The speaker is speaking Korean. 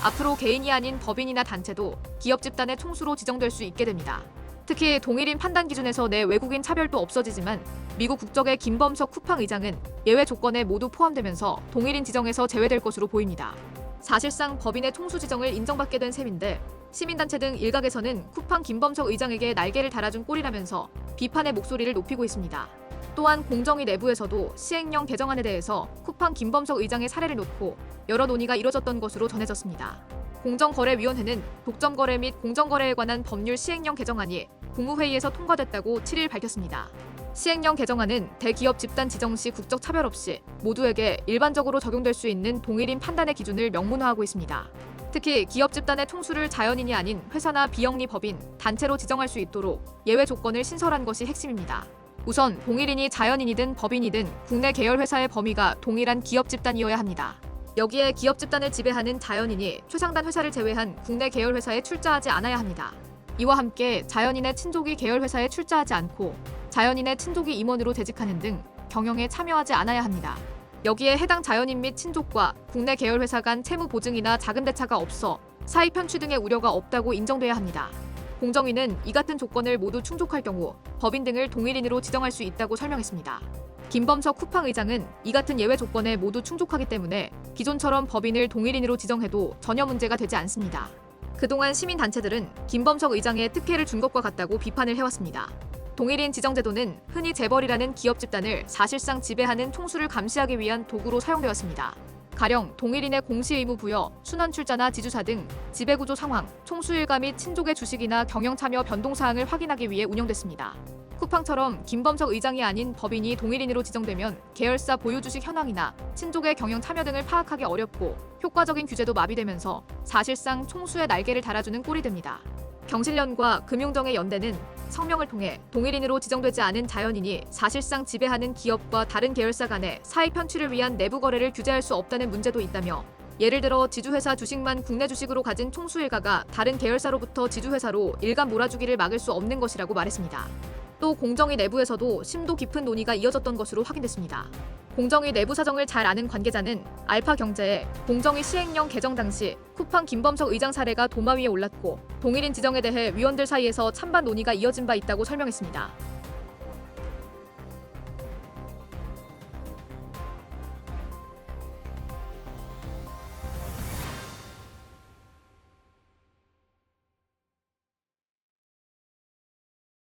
앞으로 개인이 아닌 법인이나 단체도 기업 집단의 총수로 지정될 수 있게 됩니다. 특히 동일인 판단 기준에서 내 외국인 차별도 없어지지만 미국 국적의 김범석 쿠팡 의장은 예외 조건에 모두 포함되면서 동일인 지정에서 제외될 것으로 보입니다. 사실상 법인의 총수 지정을 인정받게 된 셈인데 시민단체 등 일각에서는 쿠팡 김범석 의장에게 날개를 달아준 꼴이라면서 비판의 목소리를 높이고 있습니다. 또한 공정위 내부에서도 시행령 개정안에 대해서 쿠팡 김범석 의장의 사례를 놓고 여러 논의가 이뤄졌던 것으로 전해졌습니다. 공정거래위원회는 독점거래 및 공정거래에 관한 법률 시행령 개정안이 국무회의에서 통과됐다고 7일 밝혔습니다. 시행령 개정안은 대기업 집단 지정 시 국적 차별 없이 모두에게 일반적으로 적용될 수 있는 동일인 판단의 기준을 명문화하고 있습니다. 특히 기업 집단의 총수를 자연인이 아닌 회사나 비영리 법인, 단체로 지정할 수 있도록 예외 조건을 신설한 것이 핵심입니다. 우선 동일인이 자연인이든 법인이든 국내 계열 회사의 범위가 동일한 기업 집단이어야 합니다. 여기에 기업 집단을 지배하는 자연인이 최상단 회사를 제외한 국내 계열 회사에 출자하지 않아야 합니다. 이와 함께 자연인의 친족이 계열 회사에 출자하지 않고 자연인의 친족이 임원으로 재직하는 등 경영에 참여하지 않아야 합니다. 여기에 해당 자연인 및 친족과 국내 계열 회사 간 채무 보증이나 자금 대차가 없어 사익 편취 등의 우려가 없다고 인정돼야 합니다. 공정위는 이 같은 조건을 모두 충족할 경우 법인 등을 동일인으로 지정할 수 있다고 설명했습니다. 김범석 쿠팡 의장은 이 같은 예외 조건에 모두 충족하기 때문에 기존처럼 법인을 동일인으로 지정해도 전혀 문제가 되지 않습니다. 그동안 시민단체들은 김범석 의장의 특혜를 준 것과 같다고 비판을 해왔습니다. 동일인 지정제도는 흔히 재벌이라는 기업 집단을 사실상 지배하는 총수를 감시하기 위한 도구로 사용되었습니다. 가령 동일인의 공시의무 부여, 순원 출자나 지주사 등 지배구조 상황, 총수 일가 및 친족의 주식이나 경영 참여 변동 사항을 확인하기 위해 운영됐습니다. 쿠팡처럼 김범석 의장이 아닌 법인이 동일인으로 지정되면 계열사 보유 주식 현황이나 친족의 경영 참여 등을 파악하기 어렵고 효과적인 규제도 마비되면서 사실상 총수의 날개를 달아주는 꼴이 됩니다. 경실련과 금융정의 연대는 성명을 통해 동일인으로 지정되지 않은 자연인이 사실상 지배하는 기업과 다른 계열사 간의 사익 편취를 위한 내부 거래를 규제할 수 없다는 문제도 있다며, 예를 들어 지주회사 주식만 국내 주식으로 가진 총수 일가가 다른 계열사로부터 지주회사로 일감 몰아주기를 막을 수 없는 것이라고 말했습니다. 또 공정위 내부에서도 심도 깊은 논의가 이어졌던 것으로 확인됐습니다. 공정위 내부 사정을 잘 아는 관계자는 알파경제에 공정위 시행령 개정 당시 쿠팡 김범석 의장 사례가 도마 위에 올랐고 동일인 지정에 대해 위원들 사이에서 찬반 논의가 이어진 바 있다고 설명했습니다.